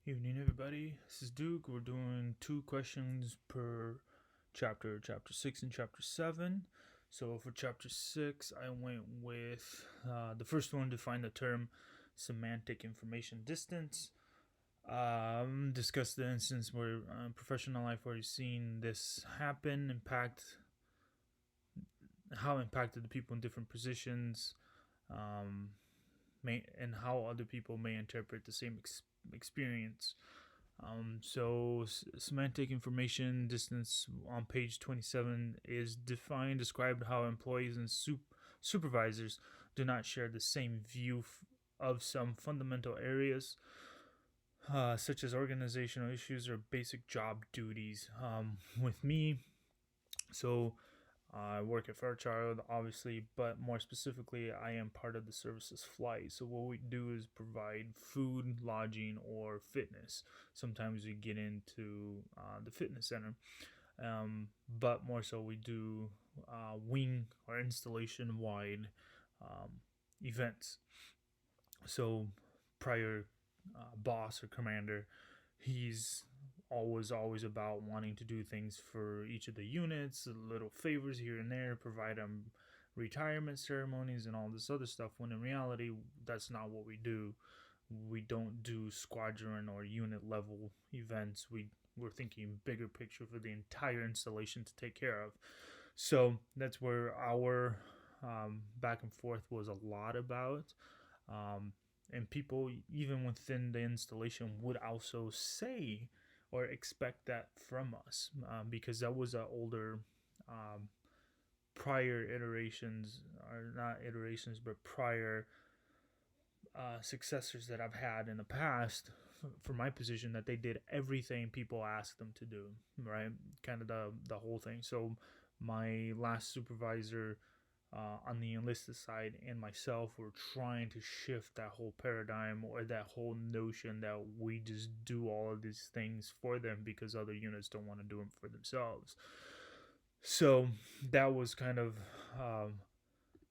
Evening, everybody. This is Duke. We're doing two questions per chapter 6 and chapter 7. So, for chapter 6, I went with the first one, define the term semantic information distance. Discuss the instance where professional life where you've seen this happen, how impacted the people in different positions, um, and how other people may interpret the same experience. Semantic information distance on page 27 is defined, described how employees and supervisors do not share the same view of some fundamental areas, such as organizational issues or basic job duties. With me, so I work at Fairchild, obviously, but more specifically, I am part of the services flight. So, what we do is provide food, lodging, or fitness. Sometimes we get into the fitness center, but more so, we do wing or installation wide um, events. So, prior boss or commander, he's always about wanting to do things for each of the units, little favors here and there, provide them retirement ceremonies and all this other stuff, when in reality that's not what we do. We don't do squadron or unit level events. We're thinking bigger picture for the entire installation to take care of. So that's where our back and forth was a lot about. um, and people even within the installation would also say or expect that from us, because that was a older um, prior iterations, or not iterations but prior successors that I've had in the past for my position, that they did everything people asked them to do, right? Kind of the whole thing. So my last supervisor on the enlisted side and myself were trying to shift that whole paradigm, or that whole notion that we just do all of these things for them because other units don't want to do them for themselves. So that was kind of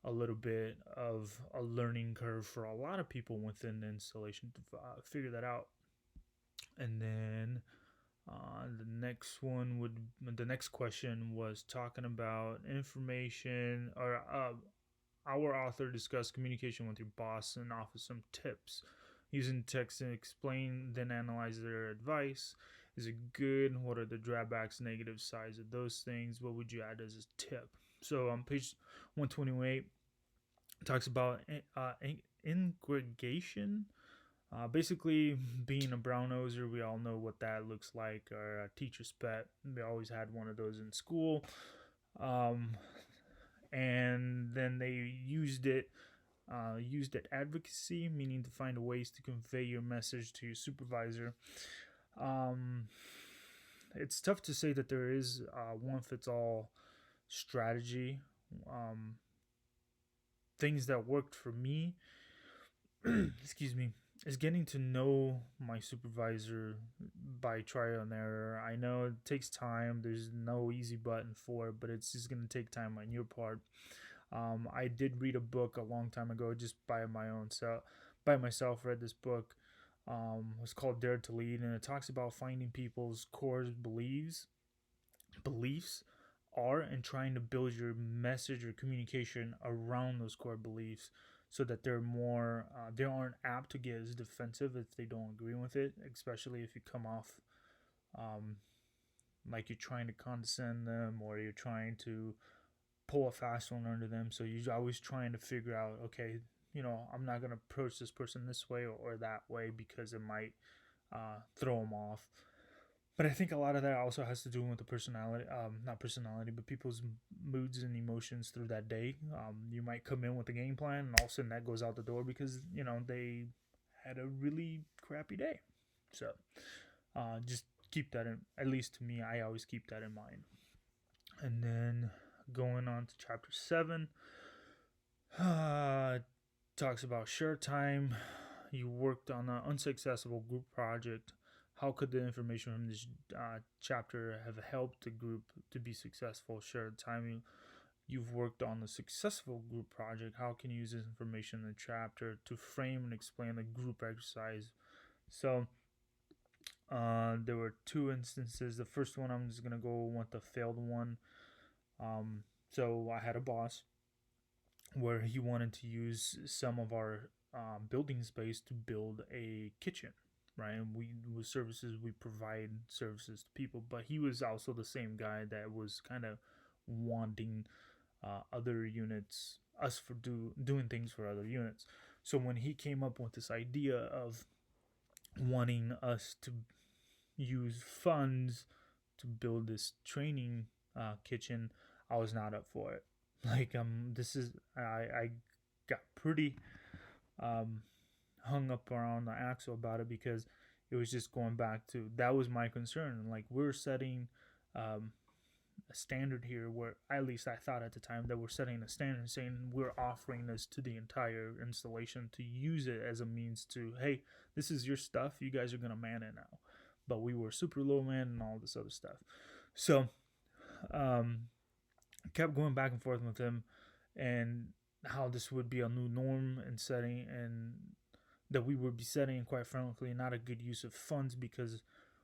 a little bit of a learning curve for a lot of people within the installation to figure that out. And then the next question was talking about information, or our author discussed communication with your boss and offer some tips. Using text to explain, then analyze their advice. Is it good? What are the drawbacks, negative sides of those things? What would you add as a tip? So on page 128, it talks about ingregation. Basically, being a brown noser, we all know what that looks like. Our teacher's pet. We always had one of those in school. Um, and then they used it advocacy, meaning to find ways to convey your message to your supervisor. Um, it's tough to say that there is one fits all strategy. Um, Things that worked for me, excuse me, is getting to know my supervisor by trial and error. I know it takes time. There's no easy button for it, but it's just going to take time on your part. I did read a book a long time ago, just by myself. Read this book. It's called Dare to Lead, and it talks about finding people's core beliefs are, and trying to build your message or communication around those core beliefs, so that they aren't apt to get as defensive if they don't agree with it, especially if you come off um, like you're trying to condescend them, or you're trying to pull a fast one under them. So you're always trying to figure out, okay, I'm not going to approach this person this way or that way, because it might throw them off. But I think a lot of that also has to do with the personality, not personality, but people's moods and emotions through that day. You might come in with a game plan, and all of a sudden that goes out the door because they had a really crappy day. So just keep that in. At least to me, I always keep that in mind. And then going on to chapter 7, uh, talks about share time. You worked on an unsuccessful group project. How could the information from this chapter have helped the group to be successful? Share time. You've worked on a successful group project. How can you use this information in the chapter to frame and explain the group exercise? So There were two instances. The first one, I'm just gonna go with the failed one. So I had a boss where he wanted to use some of our building space to build a kitchen, right? And we with services we provide services to people, but he was also the same guy that was kind of wanting other units, us for doing things for other units. So when he came up with this idea of wanting us to use funds to build this training kitchen, I was not up for it. Like this is I got pretty um hung up around the axle about it because it was just going back to that was my concern. Like we're setting um a standard here where at least I thought at the time that we're setting a standard saying we're offering this to the entire installation to use it as a means to, hey, this is your stuff, you guys are gonna man it now. But we were super low man and all this other stuff. So um kept going back and forth with him and how this would be a new norm and setting and that we would be setting, and quite frankly not a good use of funds because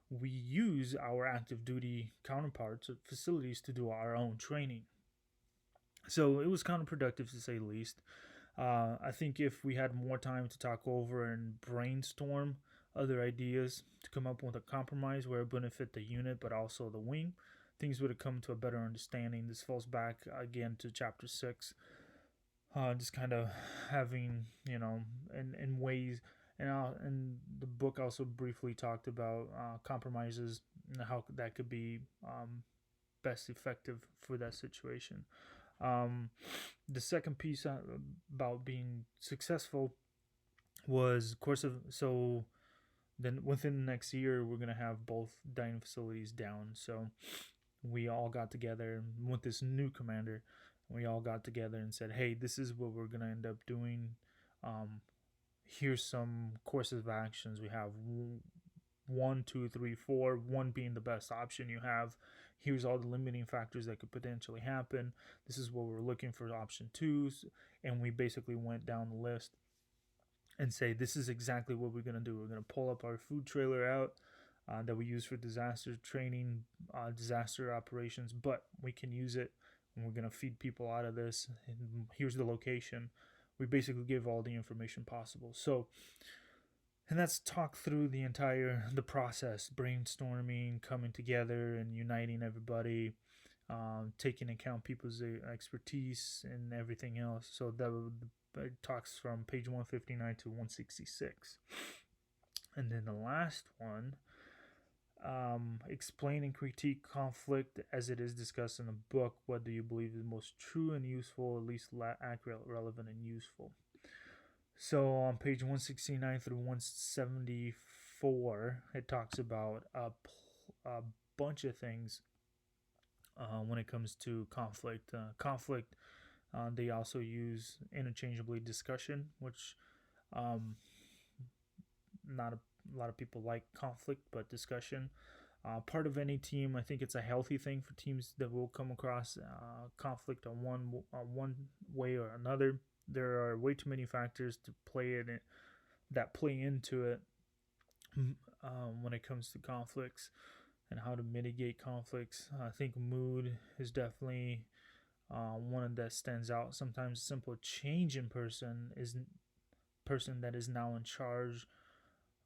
we use our active duty counterparts at facilities to do our own training. So it was counterproductive to say the least. I think if we had more time to talk over and brainstorm other ideas to come up with a compromise where it benefit the unit but also the wing, things would have come to a better understanding. This falls back again to chapter 6. Just kind of having, in ways, and the book also briefly talked about compromises and how that could be best effective for that situation. Um, the second piece about being successful was course of so then within the next year we're gonna have both dining facilities down. So we all got together with this new commander. We all got together and said, "Hey, this is what we're gonna end up doing. Um, Here's some courses of actions. We have 1, 2, 3, 4. One being the best option you have. Here's all the limiting factors that could potentially happen. This is what we're looking for option 2s." And we basically went down the list and say, this is exactly what we're going to do. We're going to pull up our food trailer out that we use for disaster training, disaster operations, but we can use it and we're going to feed people out of this. And here's the location. We basically give all the information possible. So, and that's talk through the process, brainstorming, coming together, and uniting everybody, taking account people's expertise and everything else. So it talks from page 159 to 166. And then the last one, explain and critique conflict as it is discussed in the book. What do you believe is most true and useful, at least accurate, relevant, and useful? So on page 169 through 174, it talks about a bunch of things when it comes to conflict. They also use interchangeably discussion, which not a lot of people like conflict, but discussion. Part of any team, I think it's a healthy thing for teams that will come across conflict on one way or another. There are way too many factors to that play into it when it comes to conflicts and how to mitigate conflicts. I think mood is definitely one that stands out. Sometimes a simple change in person that is now in charge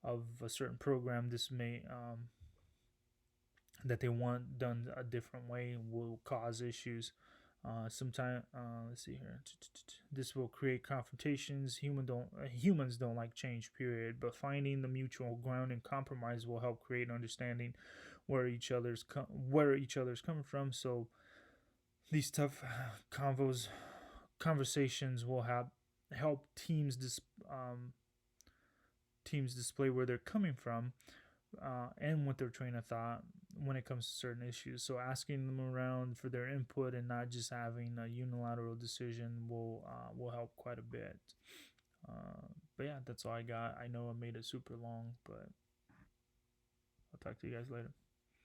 of a certain program. This may that they want done a different way will cause issues. Sometimes let's see here. This will create confrontations. Humans don't like change. Period. But finding the mutual ground and compromise will help create understanding where each other's coming from. So these tough conversations will help teams display where they're coming from and what their train of thought when it comes to certain issues. So asking them around for their input and not just having a unilateral decision will help quite a bit. But yeah, that's all I got. I know I made it super long, but I'll talk to you guys later.